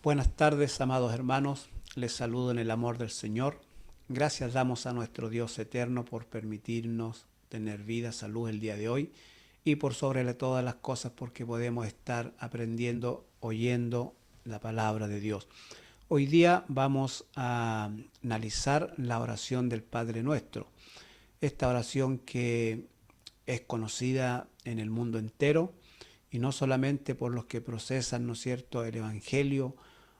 Buenas tardes, amados hermanos. Les saludo en el amor del Señor. Gracias damos a nuestro Dios eterno por permitirnos tener vida, salud el día de hoy y por sobre todas las cosas porque podemos estar aprendiendo, oyendo la palabra de Dios. Hoy día vamos a analizar la oración del Padre Nuestro. Esta oración que es conocida en el mundo entero y no solamente por los que procesan, ¿no es cierto?, el Evangelio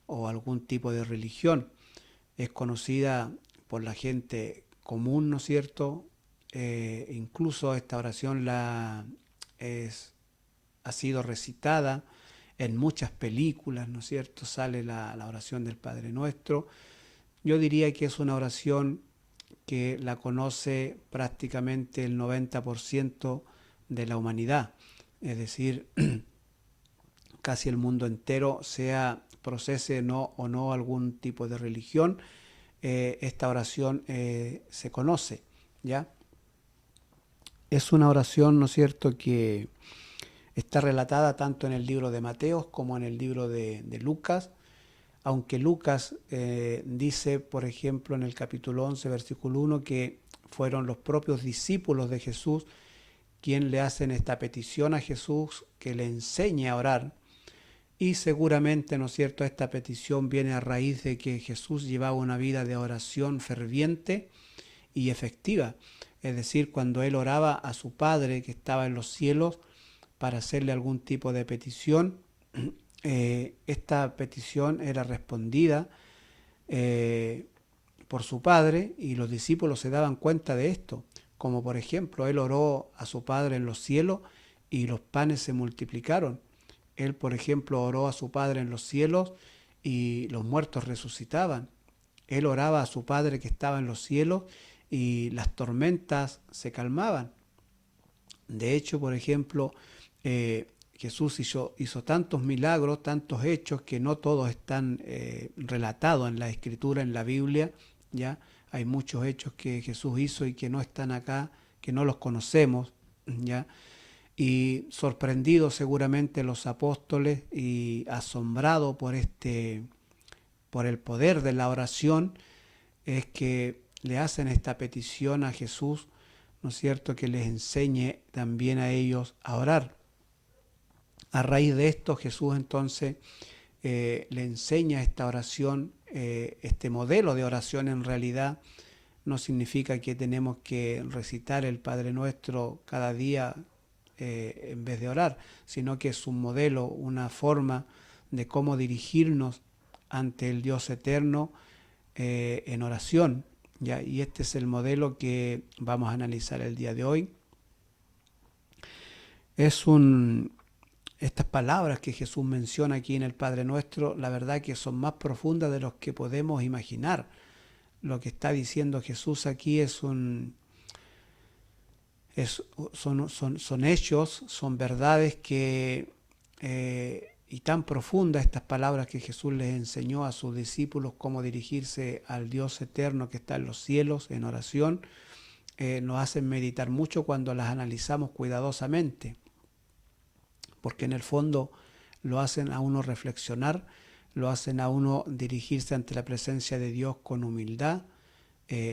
o algún tipo de religión. Es conocida por la gente común, ¿no es cierto? Incluso esta oración ha sido recitada en muchas películas, ¿no es cierto? Sale la oración del Padre Nuestro. Yo diría que es una oración que la conoce prácticamente el 90% de la humanidad. Es decir, casi el mundo entero, procese o no algún tipo de religión, esta oración se conoce, ¿ya? Es una oración, ¿no es cierto?, que está relatada tanto en el libro de Mateo como en el libro de Lucas, aunque Lucas dice, por ejemplo, en el capítulo 11, versículo 1, que fueron los propios discípulos de Jesús quien le hacen esta petición a Jesús que le enseñe a orar. Y seguramente, ¿no es cierto?, esta petición viene a raíz de que Jesús llevaba una vida de oración ferviente y efectiva. Es decir, cuando él oraba a su Padre que estaba en los cielos para hacerle algún tipo de petición, esta petición era respondida por su Padre y los discípulos se daban cuenta de esto. Como por ejemplo, él oró a su Padre en los cielos y los panes se multiplicaron. Él, por ejemplo, oró a su Padre en los cielos y los muertos resucitaban. Él oraba a su Padre que estaba en los cielos y las tormentas se calmaban. De hecho, por ejemplo, Jesús hizo tantos milagros, tantos hechos, que no todos están relatados en la Escritura, en la Biblia, ¿ya? Hay muchos hechos que Jesús hizo y que no están acá, que no los conocemos, ¿ya? Y sorprendidos seguramente los apóstoles y asombrados por el poder de la oración, es que le hacen esta petición a Jesús, ¿no es cierto?, que les enseñe también a ellos a orar. A raíz de esto, Jesús entonces le enseña esta oración, este modelo de oración. En realidad no significa que tenemos que recitar el Padre Nuestro cada día en vez de orar, sino que es un modelo, una forma de cómo dirigirnos ante el Dios eterno en oración, ¿ya? Y este es el modelo que vamos a analizar el día de hoy. Estas palabras que Jesús menciona aquí en el Padre Nuestro, la verdad que son más profundas de lo que podemos imaginar. Lo que está diciendo Jesús aquí son hechos, son verdades y tan profundas estas palabras que Jesús les enseñó a sus discípulos cómo dirigirse al Dios eterno que está en los cielos en oración, nos hacen meditar mucho cuando las analizamos cuidadosamente, porque en el fondo lo hacen a uno reflexionar, lo hacen a uno dirigirse ante la presencia de Dios con humildad,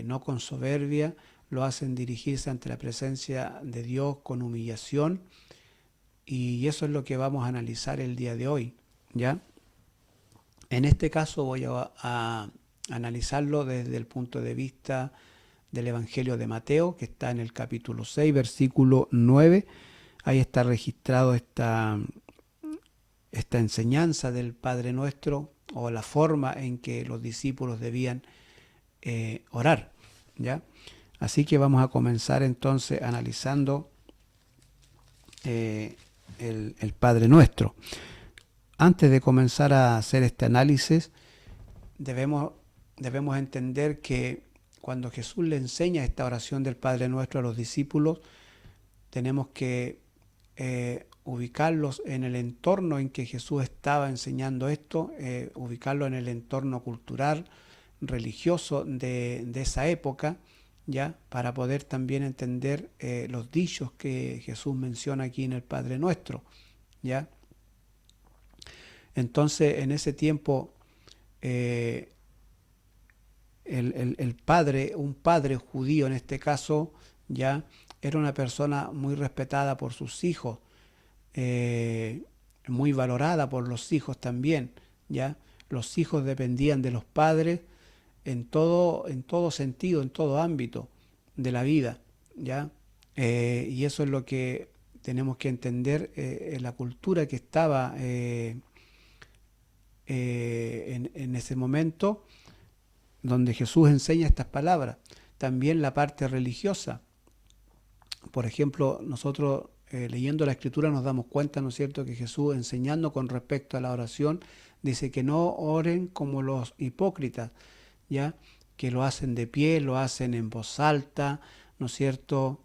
no con soberbia, lo hacen dirigirse ante la presencia de Dios con humillación, y eso es lo que vamos a analizar el día de hoy, ¿ya? En este caso voy a analizarlo desde el punto de vista del Evangelio de Mateo, que está en el capítulo 6, versículo 9. Ahí está registrado esta enseñanza del Padre Nuestro, o la forma en que los discípulos debían orar, ¿ya? Así que vamos a comenzar entonces analizando el Padre Nuestro. Antes de comenzar a hacer este análisis, debemos entender que cuando Jesús le enseña esta oración del Padre Nuestro a los discípulos, tenemos que ubicarlos en el entorno en que Jesús estaba enseñando esto, ubicarlo en el entorno cultural, religioso de esa época, ¿ya? Para poder también entender los dichos que Jesús menciona aquí en el Padre Nuestro, ¿ya? Entonces, en ese tiempo eh, el padre, un padre judío en este caso, ya era una persona muy respetada por sus hijos, eh, muy valorada por los hijos también, ya. Los hijos dependían de los padres en todo sentido, en todo ámbito de la vida, ya. Y eso es lo que tenemos que entender en la cultura que estaba en ese momento donde Jesús enseña estas palabras. También la parte religiosa. Por ejemplo, nosotros leyendo la Escritura nos damos cuenta, ¿no es cierto?, que Jesús enseñando con respecto a la oración dice que no oren como los hipócritas, ¿ya? Que lo hacen de pie, lo hacen en voz alta, ¿no es cierto?,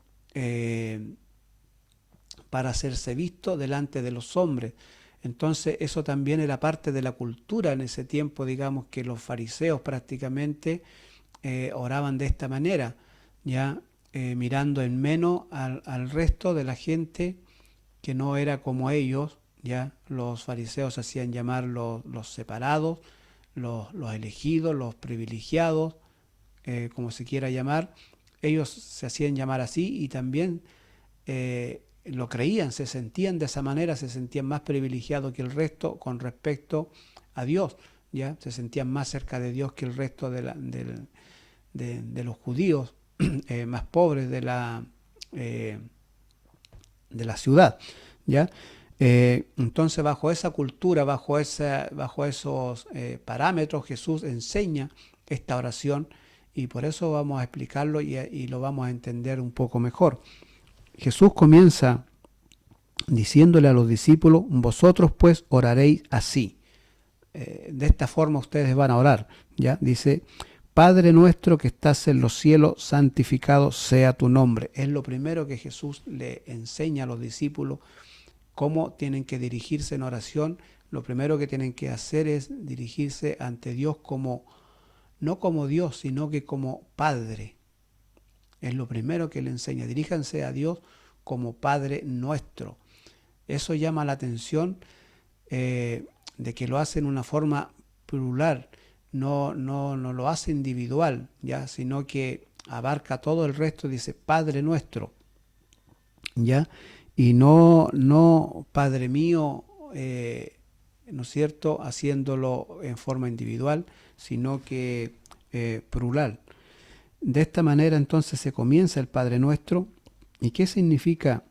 para hacerse visto delante de los hombres. Entonces eso también era parte de la cultura en ese tiempo, digamos que los fariseos prácticamente oraban de esta manera, ya mirando en menos al resto de la gente que no era como ellos, ya los fariseos hacían llamar los separados, los elegidos, los privilegiados, como se quiera llamar. Ellos se hacían llamar así y también lo creían, se sentían de esa manera, se sentían más privilegiados que el resto con respecto a Dios, ¿ya? Se sentían más cerca de Dios que el resto de los judíos más pobres de la ciudad, ¿ya? Entonces bajo esa cultura, bajo esos parámetros, Jesús enseña esta oración y por eso vamos a explicarlo y lo vamos a entender un poco mejor. Jesús comienza diciéndole a los discípulos, vosotros pues oraréis así. De esta forma ustedes van a orar, ¿ya? Dice, Padre nuestro que estás en los cielos, santificado sea tu nombre. Es lo primero que Jesús le enseña a los discípulos, cómo tienen que dirigirse en oración. Lo primero que tienen que hacer es dirigirse ante Dios no como Dios, sino que como Padre. Es lo primero que le enseña. Diríjanse a Dios como Padre nuestro. Eso llama la atención de que lo hace en una forma plural. No lo hace individual, ¿ya? Sino que abarca todo el resto, dice Padre nuestro, ¿ya? Y no Padre mío, ¿no es cierto?, haciéndolo en forma individual, sino que plural. De esta manera entonces se comienza el Padre Nuestro. ¿Y qué significa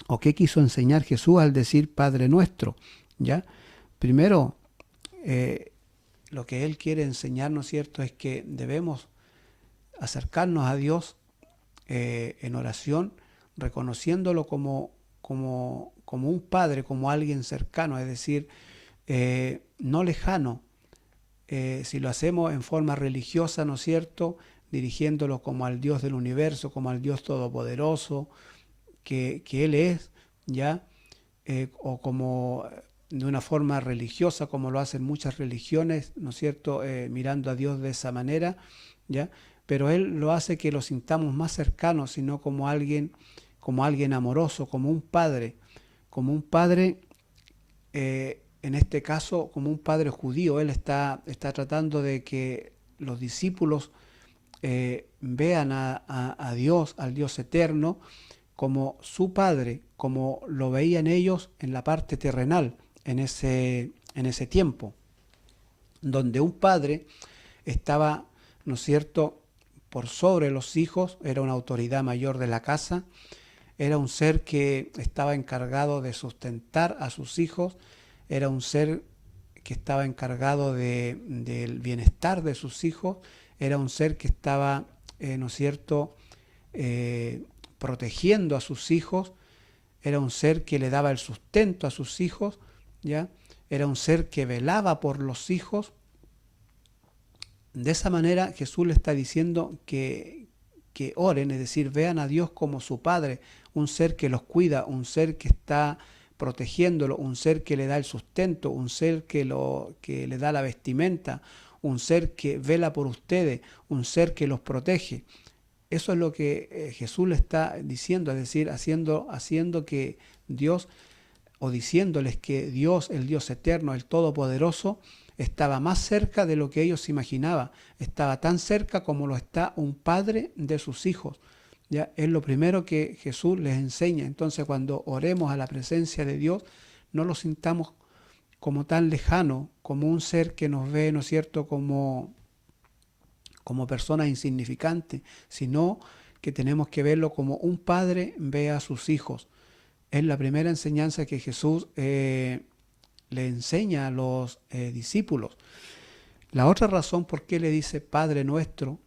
o qué quiso enseñar Jesús al decir Padre Nuestro? ¿Ya? Primero, lo que Él quiere enseñar, ¿no es cierto?, es que debemos acercarnos a Dios en oración, reconociéndolo como un Padre, como alguien cercano, es decir, no lejano. Si lo hacemos en forma religiosa, ¿no es cierto?, dirigiéndolo como al Dios del universo, como al Dios todopoderoso, que Él es, ¿ya? O como de una forma religiosa, como lo hacen muchas religiones, ¿no es cierto?, mirando a Dios de esa manera, ¿ya? Pero Él lo hace que lo sintamos más cercanos, sino como alguien amoroso, como un padre, en este caso, como un padre judío. Él está tratando de que los discípulos vean a Dios, al Dios eterno, como su Padre, como lo veían ellos en la parte terrenal, en ese tiempo, donde un padre estaba, ¿no es cierto?, por sobre los hijos, era una autoridad mayor de la casa, era un ser que estaba encargado de sustentar a sus hijos, era un ser que estaba encargado del bienestar de sus hijos, era un ser que estaba, ¿no es cierto?, protegiendo a sus hijos, era un ser que le daba el sustento a sus hijos, ¿ya? Era un ser que velaba por los hijos. De esa manera Jesús le está diciendo que oren, es decir, vean a Dios como su Padre, un ser que los cuida, un ser que está protegiéndolo, un ser que le da el sustento, un ser que le da la vestimenta, un ser que vela por ustedes, un ser que los protege. Eso es lo que Jesús le está diciendo, es decir, haciendo que Dios, o diciéndoles que Dios, el Dios eterno, el Todopoderoso, estaba más cerca de lo que ellos imaginaban. Estaba tan cerca como lo está un padre de sus hijos. ¿Ya? Es lo primero que Jesús les enseña. Entonces, cuando oremos a la presencia de Dios, no lo sintamos como tan lejano, como un ser que nos ve, ¿no es cierto?, como personas insignificantes, sino que tenemos que verlo como un padre ve a sus hijos. Es la primera enseñanza que Jesús le enseña a los discípulos. La otra razón por qué le dice Padre Nuestro,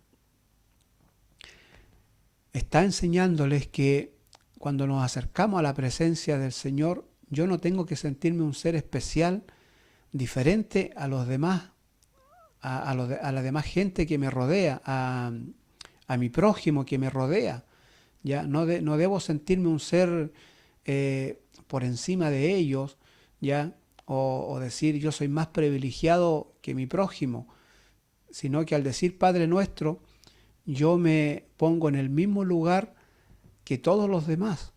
está enseñándoles que cuando nos acercamos a la presencia del Señor, yo no tengo que sentirme un ser especial, diferente a los demás, a la demás gente que me rodea, a mi prójimo que me rodea. ¿Ya? No debo sentirme un ser por encima de ellos, ¿ya? O decir yo soy más privilegiado que mi prójimo, sino que al decir Padre Nuestro, yo me pongo en el mismo lugar que todos los demás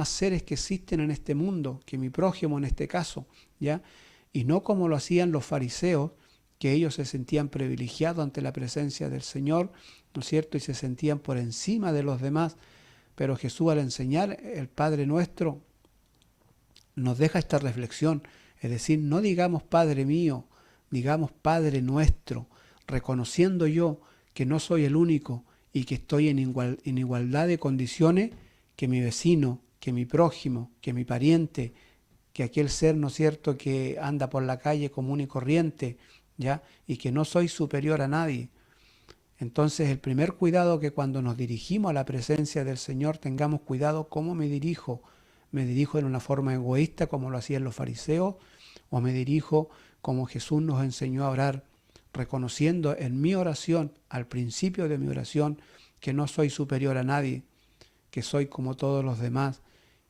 seres que existen en este mundo, que mi prójimo en este caso, ¿ya? Y no como lo hacían los fariseos, que ellos se sentían privilegiados ante la presencia del Señor, ¿no es cierto? Y se sentían por encima de los demás. Pero Jesús, al enseñar el Padre Nuestro, nos deja esta reflexión. Es decir, no digamos Padre mío, digamos Padre Nuestro, reconociendo yo que no soy el único y que estoy en igualdad de condiciones que mi vecino, que mi prójimo, que mi pariente, que aquel ser, ¿no es cierto?, que anda por la calle común y corriente, ¿ya? Y que no soy superior a nadie. Entonces, el primer cuidado, que cuando nos dirigimos a la presencia del Señor tengamos cuidado cómo me dirijo. ¿Me dirijo en una forma egoísta como lo hacían los fariseos? ¿O me dirijo como Jesús nos enseñó a orar, reconociendo en mi oración, al principio de mi oración, que no soy superior a nadie, que soy como todos los demás,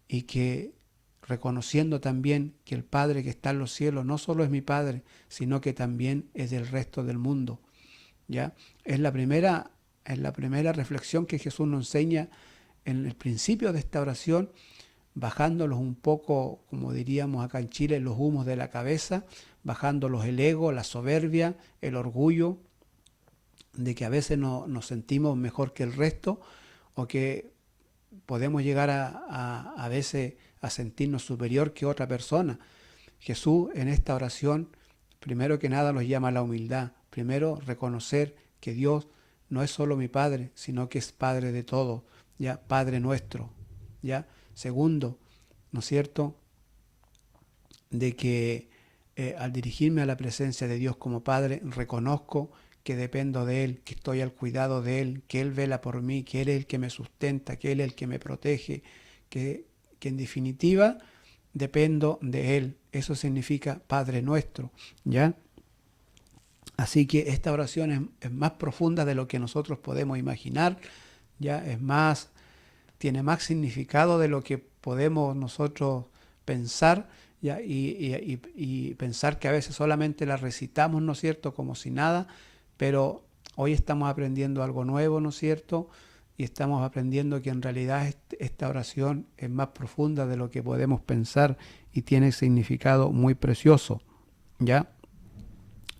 y que reconociendo también que el Padre que está en los cielos no solo es mi Padre, sino que también es del resto del mundo? ¿Ya? Es la primera reflexión que Jesús nos enseña en el principio de esta oración, bajándolos un poco, como diríamos acá en Chile, los humos de la cabeza, bajándolos el ego, la soberbia, el orgullo, de que a veces nos sentimos mejor que el resto, o que podemos llegar a veces a sentirnos superior que otra persona. Jesús en esta oración, primero que nada, nos llama a la humildad. Primero, reconocer que Dios no es solo mi Padre, sino que es Padre de todos, ¿ya? Padre nuestro, ¿ya? Segundo, ¿no es cierto?, de que al dirigirme a la presencia de Dios como Padre, reconozco que dependo de Él, que estoy al cuidado de Él, que Él vela por mí, que Él es el que me sustenta, que Él es el que me protege, que en definitiva dependo de Él. Eso significa Padre nuestro, ¿ya? Así que esta oración es más profunda de lo que nosotros podemos imaginar, ¿ya? Tiene más significado de lo que podemos nosotros pensar, ¿ya? Y pensar que a veces solamente la recitamos, ¿no es cierto?, como si nada, pero hoy estamos aprendiendo algo nuevo, ¿no es cierto?, y estamos aprendiendo que en realidad esta oración es más profunda de lo que podemos pensar y tiene significado muy precioso, ¿ya?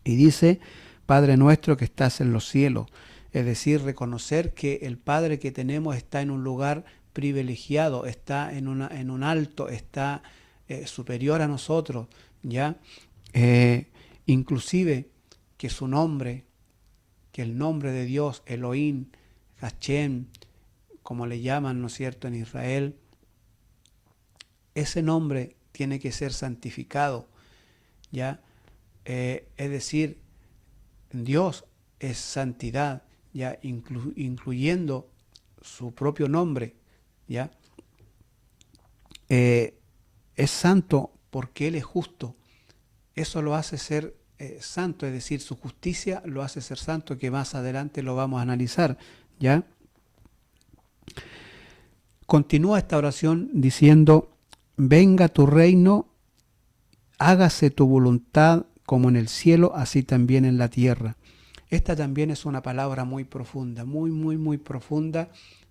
Y dice, Padre nuestro que estás en los cielos, es decir, reconocer que el Padre que tenemos está en un lugar privilegiado, está en un alto, está superior a nosotros, ¿ya? Inclusive que su nombre, que el nombre de Dios, Elohim, Hashem, como le llaman, ¿no es cierto?, en Israel, ese nombre tiene que ser santificado, ¿ya? Es decir, Dios es santidad, ¿ya? Incluyendo su propio nombre, ¿ya? Es santo porque Él es justo. Eso lo hace ser santo, es decir, su justicia lo hace ser santo, que más adelante lo vamos a analizar, ¿ya? Continúa esta oración diciendo, venga tu reino, hágase tu voluntad como en el cielo, así también en la tierra. Esta también es una palabra muy profunda, muy profunda,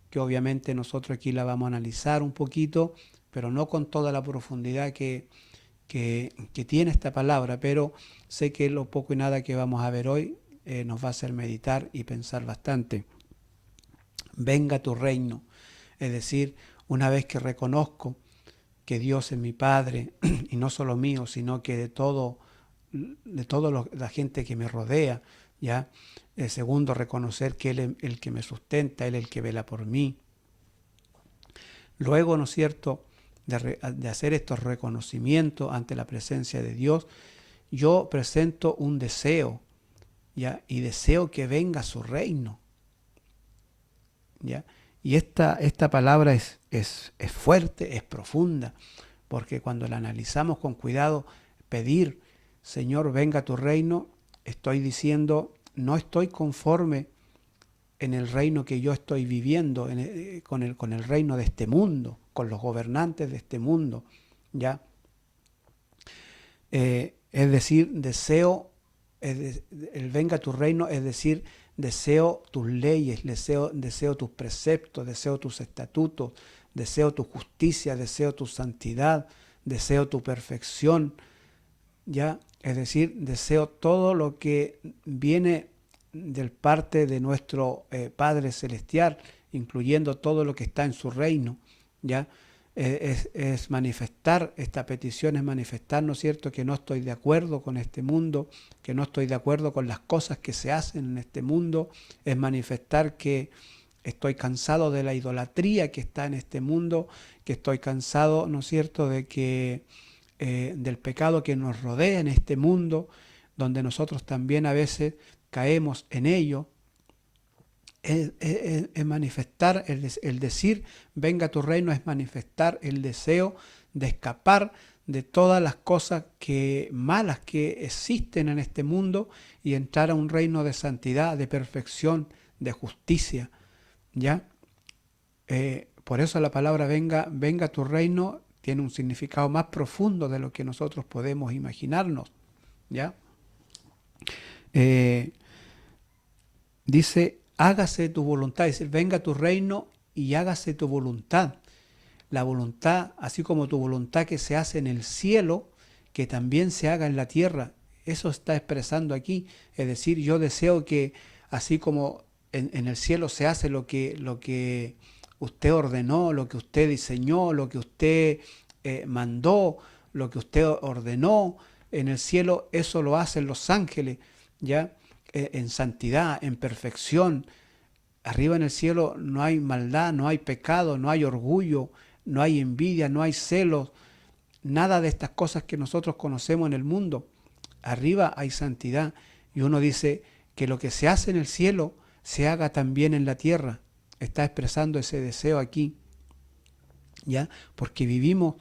que obviamente nosotros aquí la vamos a analizar un poquito, pero no con toda la profundidad que que tiene esta palabra, pero sé que lo poco y nada que vamos a ver hoy nos va a hacer meditar y pensar bastante. Venga tu reino, es decir, una vez que reconozco que Dios es mi Padre, y no solo mío, sino que de toda la gente que me rodea, ¿ya? Segundo, reconocer que Él es el que me sustenta, Él es el que vela por mí. Luego, ¿no es cierto?, de hacer estos reconocimientos ante la presencia de Dios, yo presento un deseo, ¿ya? Y deseo que venga su reino, ¿ya? Y esta palabra es fuerte, es profunda, porque cuando la analizamos con cuidado, pedir, Señor, venga tu reino, estoy diciendo, no estoy conforme en el reino que yo estoy viviendo, con el reino de este mundo, con los gobernantes de este mundo, ¿ya? Es decir, deseo, el venga tu reino, es decir, deseo tus leyes, deseo tus preceptos, deseo tus estatutos, deseo tu justicia, deseo tu santidad, deseo tu perfección, ¿ya? Es decir, deseo todo lo que viene del parte de nuestro Padre Celestial, incluyendo todo lo que está en su reino, ¿ya? Es manifestar, esta petición es manifestar, ¿no es cierto?, que no estoy de acuerdo con este mundo, que no estoy de acuerdo con las cosas que se hacen en este mundo, es manifestar que estoy cansado de la idolatría que está en este mundo, que estoy cansado, ¿no es cierto?, de que del pecado que nos rodea en este mundo, donde nosotros también a veces caemos en ello. Es manifestar, el decir venga tu reino, es manifestar el deseo de escapar de todas las cosas malas que existen en este mundo y entrar a un reino de santidad, de perfección, de justicia, ¿ya? Por eso la palabra venga tu reino tiene un significado más profundo de lo que nosotros podemos imaginarnos, ¿ya? Dice, hágase tu voluntad, es decir, venga tu reino y hágase tu voluntad. La voluntad, así como tu voluntad que se hace en el cielo, que también se haga en la tierra. Eso está expresando aquí. Es decir, yo deseo que así como en el cielo se hace lo que usted ordenó, lo que usted diseñó, lo que usted mandó, lo que usted ordenó, en el cielo eso lo hacen los ángeles, ¿ya? En santidad, en perfección. Arriba en el cielo no hay maldad, no hay pecado, no hay orgullo, no hay envidia, no hay celos, nada de estas cosas que nosotros conocemos en el mundo. Arriba hay santidad y uno dice que lo que se hace en el cielo se haga también en la tierra. Está expresando ese deseo aquí, ¿ya? Porque vivimos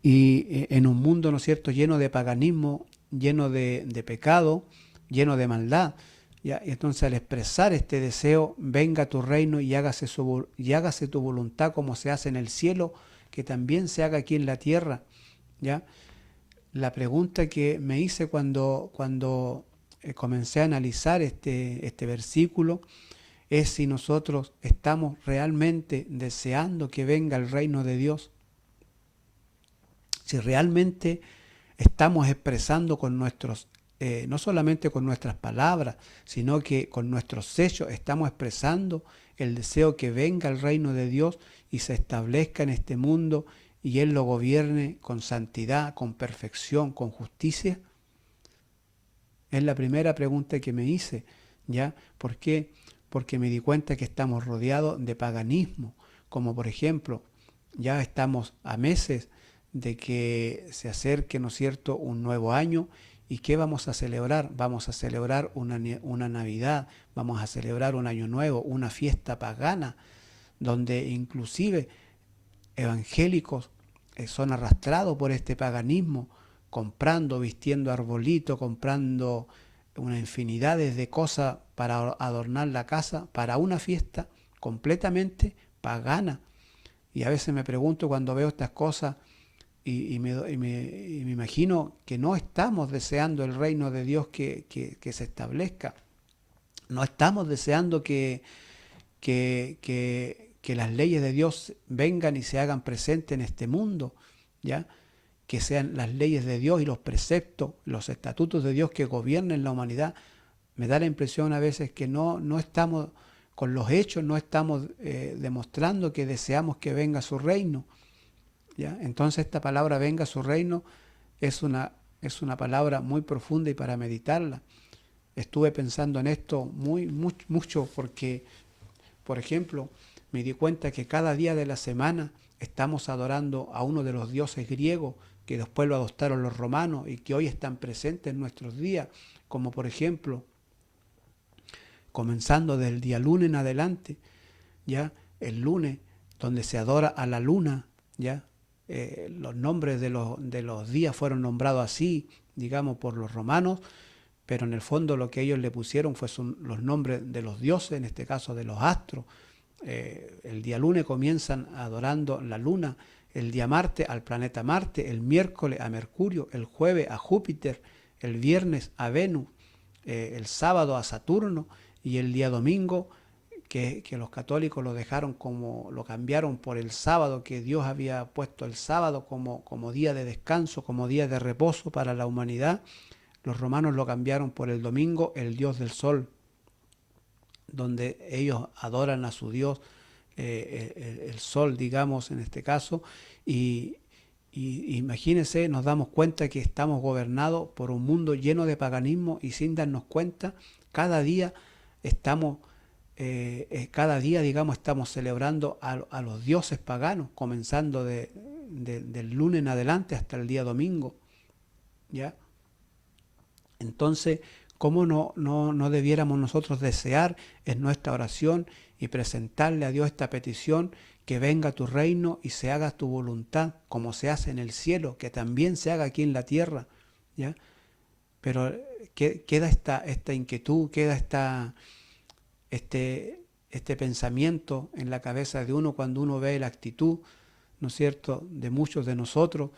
en un mundo, ¿no es cierto?, lleno de paganismo, lleno de pecado, lleno de maldad. ¿Ya? Y entonces al expresar este deseo, venga tu reino y hágase tu voluntad como se hace en el cielo, que también se haga aquí en la tierra. ¿Ya? La pregunta que me hice cuando comencé a analizar este versículo es si nosotros estamos realmente deseando que venga el reino de Dios. Si realmente estamos expresando con nuestros no solamente con nuestras palabras, sino que con nuestros sellos estamos expresando el deseo que venga el reino de Dios y se establezca en este mundo y Él lo gobierne con santidad, con perfección, con justicia. Es la primera pregunta que me hice, ¿ya? ¿Por qué? Porque me di cuenta que estamos rodeados de paganismo, como por ejemplo, ya estamos a meses de que se acerque, ¿no es cierto?, un nuevo año. ¿Y qué vamos a celebrar? Vamos a celebrar una Navidad, vamos a celebrar un Año Nuevo, una fiesta pagana, donde inclusive evangélicos son arrastrados por este paganismo, comprando, vistiendo arbolito, comprando una infinidad de cosas para adornar la casa, para una fiesta completamente pagana. Y a veces me pregunto cuando veo estas cosas, y me imagino que no estamos deseando el reino de Dios que se establezca. No estamos deseando que las leyes de Dios vengan y se hagan presentes en este mundo, ¿ya? que sean las leyes de Dios y los preceptos, los estatutos de Dios que gobiernen la humanidad. Me da la impresión a veces que no estamos, con los hechos, no estamos demostrando que deseamos que venga su reino. ¿Ya? Entonces esta palabra venga su reino es una palabra muy profunda y para meditarla. Estuve pensando en esto mucho porque, por ejemplo, me di cuenta que cada día de la semana estamos adorando a uno de los dioses griegos que después lo adoptaron los romanos y que hoy están presentes en nuestros días, como por ejemplo, comenzando del día lunes en adelante, ya el lunes, donde se adora a la luna, ya los nombres de los días fueron nombrados así, digamos, por los romanos, pero en el fondo lo que ellos le pusieron son los nombres de los dioses, en este caso de los astros. El día lunes comienzan adorando la luna, el día martes al planeta Marte, el miércoles a Mercurio, el jueves a Júpiter, el viernes a Venus, el sábado a Saturno y el día domingo que los católicos lo cambiaron por el sábado, que Dios había puesto el sábado como día de descanso, como día de reposo para la humanidad. Los romanos lo cambiaron por el domingo, el dios del sol, donde ellos adoran a su dios, el sol, digamos, en este caso, y imagínense, nos damos cuenta que estamos gobernados por un mundo lleno de paganismo y sin darnos cuenta, cada día, digamos, estamos celebrando a los dioses paganos, comenzando del lunes en adelante hasta el día domingo, ¿ya? Entonces, ¿cómo no debiéramos nosotros desear en nuestra oración y presentarle a Dios esta petición, que venga tu reino y se haga tu voluntad, como se hace en el cielo, que también se haga aquí en la tierra? ¿Ya? Pero queda esta inquietud, queda este pensamiento en la cabeza de uno cuando uno ve la actitud, ¿no es cierto?, de muchos de nosotros,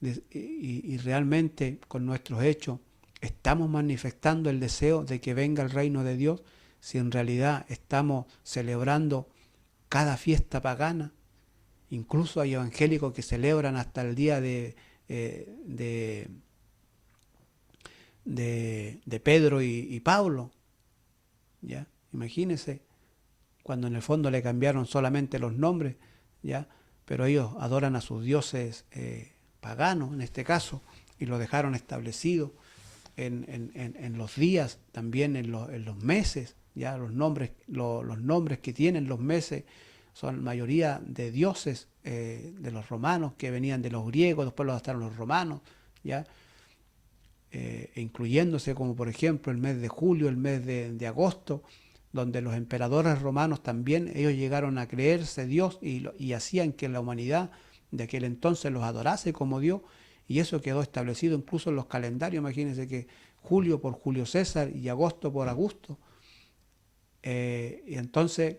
y realmente con nuestros hechos estamos manifestando el deseo de que venga el reino de Dios, si en realidad estamos celebrando cada fiesta pagana. Incluso hay evangélicos que celebran hasta el día de Pedro y Pablo, ¿ya? Imagínense, cuando en el fondo le cambiaron solamente los nombres, ¿ya? Pero ellos adoran a sus dioses paganos, en este caso, y lo dejaron establecido en los días, también en los meses. Ya los nombres que tienen los meses son mayoría de dioses de los romanos, que venían de los griegos, después los adaptaron los romanos, ya incluyéndose como por ejemplo el mes de julio, el mes de agosto, donde los emperadores romanos también, ellos llegaron a creerse Dios y hacían que la humanidad de aquel entonces los adorase como Dios, y eso quedó establecido incluso en los calendarios. Imagínense que julio por Julio César y agosto por Augusto. Y entonces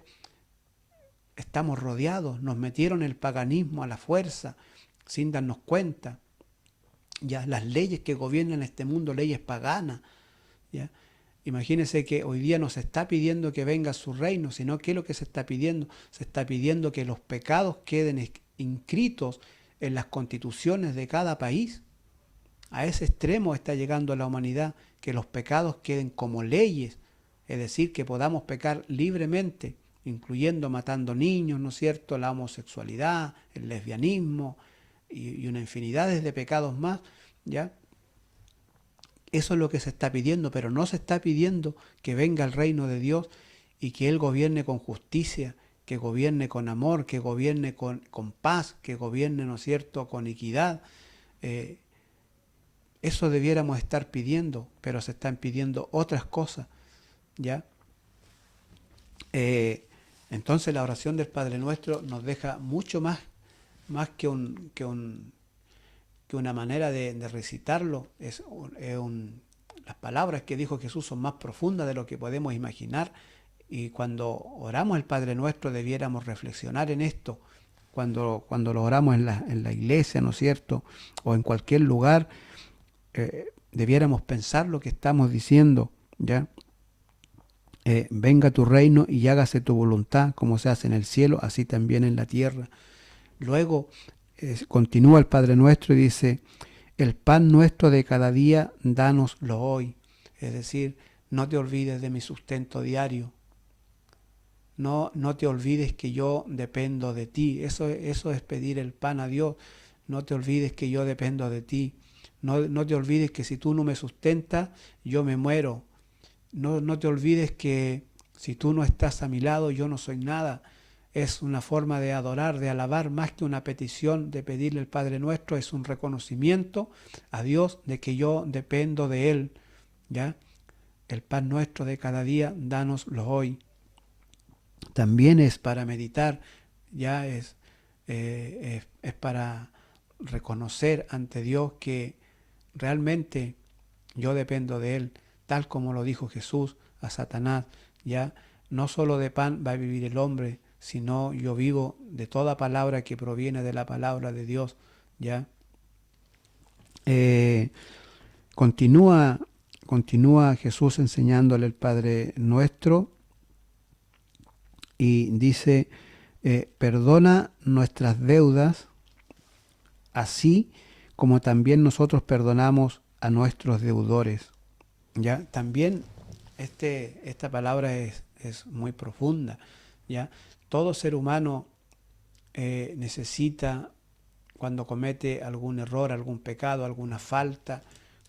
estamos rodeados, nos metieron el paganismo a la fuerza, sin darnos cuenta. Ya las leyes que gobiernan este mundo, leyes paganas, ¿ya? Imagínense que hoy día no se está pidiendo que venga su reino, sino que lo que se está pidiendo, se está pidiendo que los pecados queden inscritos en las constituciones de cada país. A ese extremo está llegando la humanidad, que los pecados queden como leyes, es decir, que podamos pecar libremente, incluyendo matando niños, ¿no es cierto?, la homosexualidad, el lesbianismo y una infinidad de pecados más, ¿ya? Eso es lo que se está pidiendo, pero no se está pidiendo que venga el reino de Dios y que Él gobierne con justicia, que gobierne con amor, que gobierne con paz, que gobierne, ¿no es cierto?, con equidad. Eso debiéramos estar pidiendo, pero se están pidiendo otras cosas, ¿ya? Entonces la oración del Padre Nuestro nos deja mucho más que una manera de recitarlo. Las palabras que dijo Jesús son más profundas de lo que podemos imaginar, y cuando oramos el Padre Nuestro debiéramos reflexionar en esto. Cuando lo oramos en la iglesia, ¿no es cierto?, o en cualquier lugar, debiéramos pensar lo que estamos diciendo, ¿ya? Venga tu reino y hágase tu voluntad, como se hace en el cielo, así también en la tierra. Luego, continúa el Padre Nuestro y dice, el pan nuestro de cada día, dánoslo hoy. Es decir, no te olvides de mi sustento diario. No te olvides que yo dependo de ti. Eso es pedir el pan a Dios. No te olvides que yo dependo de ti. No te olvides que si tú no me sustentas, yo me muero. No te olvides que si tú no estás a mi lado, yo no soy nada. Es una forma de adorar, de alabar, más que una petición de pedirle al Padre Nuestro. Es un reconocimiento a Dios de que yo dependo de Él. ¿Ya? El pan nuestro de cada día, dánoslo hoy. También es para meditar, ya es para reconocer ante Dios que realmente yo dependo de Él, tal como lo dijo Jesús a Satanás. Ya no solo de pan va a vivir el hombre, sino yo vivo de toda palabra que proviene de la palabra de Dios. Ya continúa Jesús enseñándole el Padre Nuestro y dice, perdona nuestras deudas, así como también nosotros perdonamos a nuestros deudores. ¿Ya? También esta palabra es muy profunda. ¿Ya? Todo ser humano necesita, cuando comete algún error, algún pecado, alguna falta,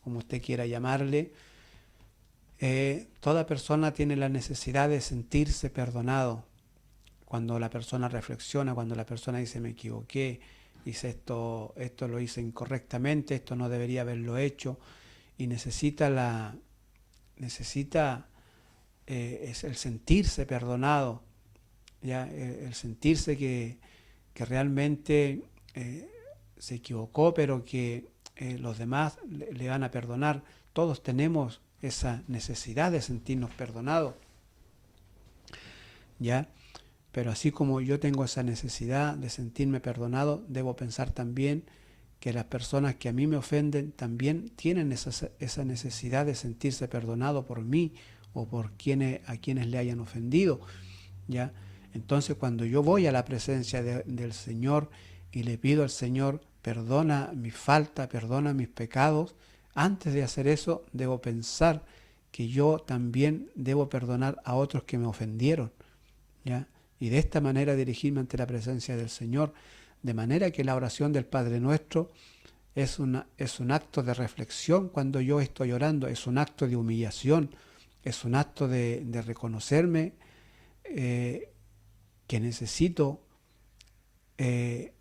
como usted quiera llamarle, toda persona tiene la necesidad de sentirse perdonado. Cuando la persona reflexiona, cuando la persona dice me equivoqué, hice esto lo hice incorrectamente, esto no debería haberlo hecho, y necesita es el sentirse perdonado, ¿ya? El sentirse que realmente se equivocó, pero que los demás le van a perdonar. Todos tenemos esa necesidad de sentirnos perdonados, ¿ya? Pero así como yo tengo esa necesidad de sentirme perdonado, debo pensar también que las personas que a mí me ofenden también tienen esa necesidad de sentirse perdonado por mí o por a quienes le hayan ofendido, ¿ya? Entonces, cuando yo voy a la presencia del Señor y le pido al Señor, perdona mi falta, perdona mis pecados, antes de hacer eso, debo pensar que yo también debo perdonar a otros que me ofendieron, ¿ya? Y de esta manera dirigirme ante la presencia del Señor, de manera que la oración del Padre Nuestro es un acto de reflexión cuando yo estoy orando, es un acto de humillación, es un acto de reconocerme que necesito de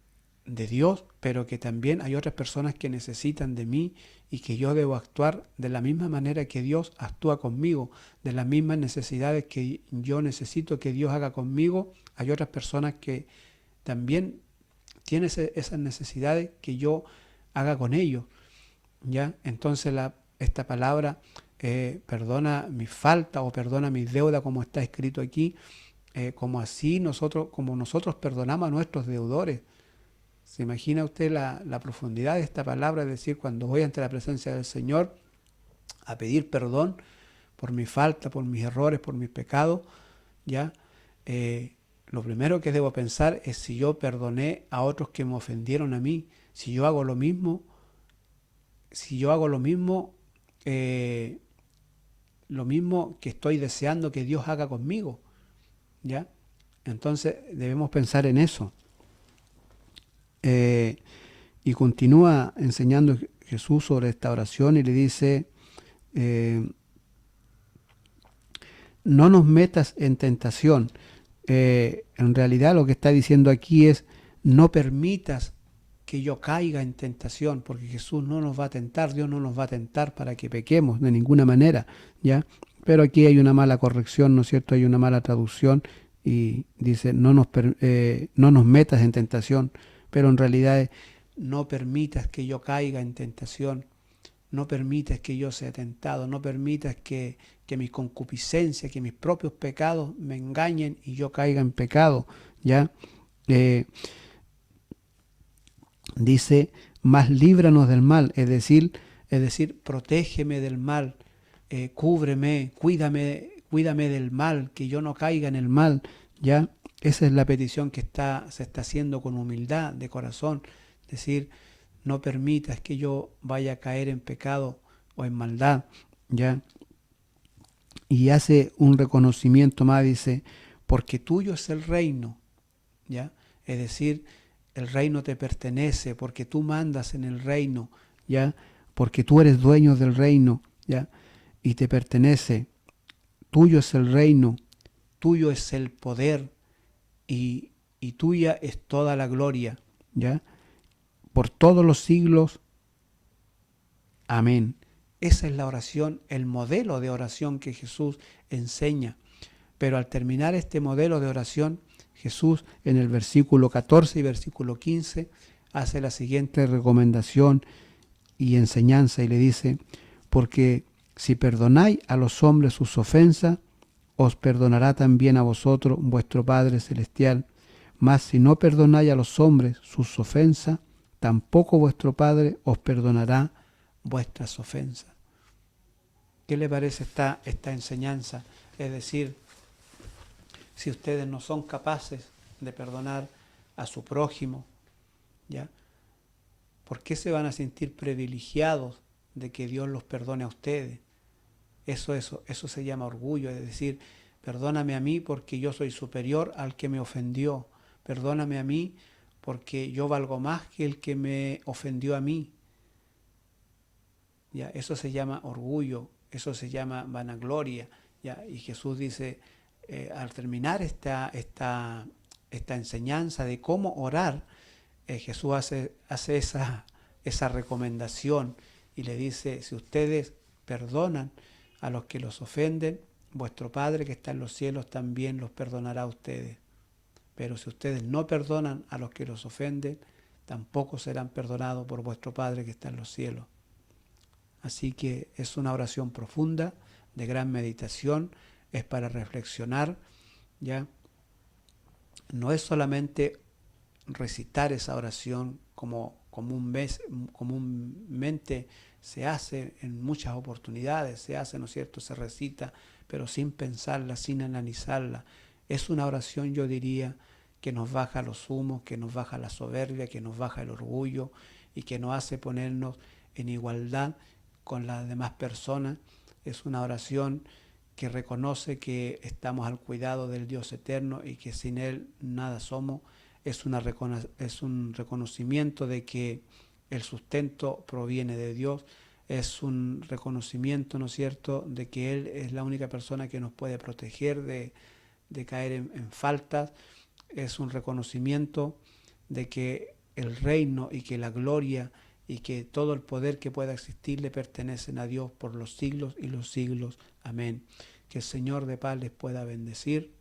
Dios, pero que también hay otras personas que necesitan de mí y que yo debo actuar de la misma manera que Dios actúa conmigo, de las mismas necesidades que yo necesito que Dios haga conmigo. Hay otras personas que también tienen esas necesidades que yo haga con ellos, ¿ya? Entonces esta palabra, perdona mi falta o perdona mis deudas, como está escrito aquí, como nosotros perdonamos a nuestros deudores. ¿Se imagina usted la profundidad de esta palabra? Es decir, cuando voy ante la presencia del Señor a pedir perdón por mi falta, por mis errores, por mis pecados, ¿ya? Lo primero que debo pensar es si yo perdoné a otros que me ofendieron a mí, si yo hago lo mismo, lo mismo que estoy deseando que Dios haga conmigo, ¿ya? Entonces debemos pensar en eso. Y continúa enseñando Jesús sobre esta oración y le dice, no nos metas en tentación. En realidad lo que está diciendo aquí es, no permitas que yo caiga en tentación, porque Jesús no nos va a tentar, Dios no nos va a tentar para que pequemos de ninguna manera, ¿ya? Pero aquí hay una mala corrección, ¿no es cierto? Hay una mala traducción y dice, no nos metas en tentación, pero en realidad es, no permitas que yo caiga en tentación, no permitas que yo sea tentado, no permitas que mis concupiscencias, que mis propios pecados me engañen y yo caiga en pecado, ¿ya? Dice, más líbranos del mal, es decir, protégeme del mal, cúbreme, cuídame del mal, que yo no caiga en el mal, ¿ya? Esa es la petición que se está haciendo con humildad de corazón, decir, no permitas que yo vaya a caer en pecado o en maldad, ¿ya? Y hace un reconocimiento más, dice, porque tuyo es el reino, ¿ya? Es decir, el reino te pertenece, porque tú mandas en el reino, ¿ya? Porque tú eres dueño del reino, ¿ya? Y te pertenece. Tuyo es el reino, tuyo es el poder y tuya es toda la gloria, ¿ya? Por todos los siglos. Amén. Esa es la oración, el modelo de oración que Jesús enseña. Pero al terminar este modelo de oración, Jesús en el versículo 14 y versículo 15 hace la siguiente recomendación y enseñanza y le dice, porque si perdonáis a los hombres sus ofensas, os perdonará también a vosotros vuestro Padre Celestial. Mas si no perdonáis a los hombres sus ofensas, tampoco vuestro Padre os perdonará vuestras ofensas. ¿Qué le parece esta enseñanza? Es decir, si ustedes no son capaces de perdonar a su prójimo, ¿ya? ¿Por qué se van a sentir privilegiados de que Dios los perdone a ustedes? Eso se llama orgullo, es decir, perdóname a mí porque yo soy superior al que me ofendió. Perdóname a mí porque yo valgo más que el que me ofendió a mí. ¿Ya? Eso se llama orgullo, eso se llama vanagloria. ¿Ya? Y Jesús dice, al terminar esta enseñanza de cómo orar, Jesús hace esa recomendación y le dice, si ustedes perdonan a los que los ofenden, vuestro Padre que está en los cielos también los perdonará a ustedes. Pero si ustedes no perdonan a los que los ofenden, tampoco serán perdonados por vuestro Padre que está en los cielos. Así que es una oración profunda, de gran meditación, es para reflexionar, ¿ya? No es solamente recitar esa oración como comúnmente se hace en muchas oportunidades, se hace, ¿no es cierto?, se recita, pero sin pensarla, sin analizarla. Es una oración, yo diría, que nos baja los humos, que nos baja la soberbia, que nos baja el orgullo y que nos hace ponernos en igualdad con las demás personas. Es una oración que reconoce que estamos al cuidado del Dios eterno y que sin Él nada somos. Es un reconocimiento de que el sustento proviene de Dios. Es un reconocimiento, ¿no es cierto?, de que Él es la única persona que nos puede proteger de caer en faltas. Es un reconocimiento de que el reino y que la gloria y que todo el poder que pueda existir le pertenecen a Dios por los siglos y los siglos. Amén. Que el Señor de paz les pueda bendecir.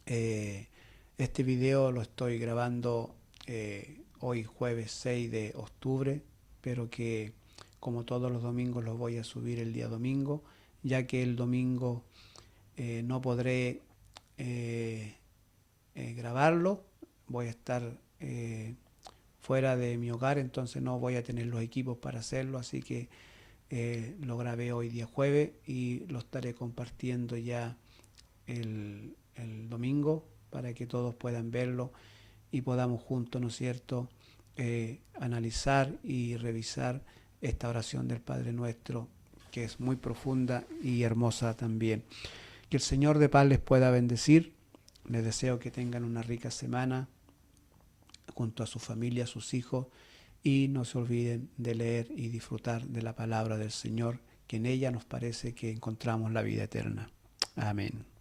Este video lo estoy grabando hoy jueves 6 de octubre, pero que como todos los domingos los voy a subir el día domingo, ya que el domingo no podré grabarlo, voy a estar fuera de mi hogar, entonces no voy a tener los equipos para hacerlo, así que lo grabé hoy día jueves y lo estaré compartiendo ya el domingo para que todos puedan verlo y podamos juntos, ¿no es cierto?, analizar y revisar esta oración del Padre Nuestro, que es muy profunda y hermosa también. Que el Señor de paz les pueda bendecir. Les deseo que tengan una rica semana junto a su familia, a sus hijos, y no se olviden de leer y disfrutar de la palabra del Señor, que en ella nos parece que encontramos la vida eterna. Amén.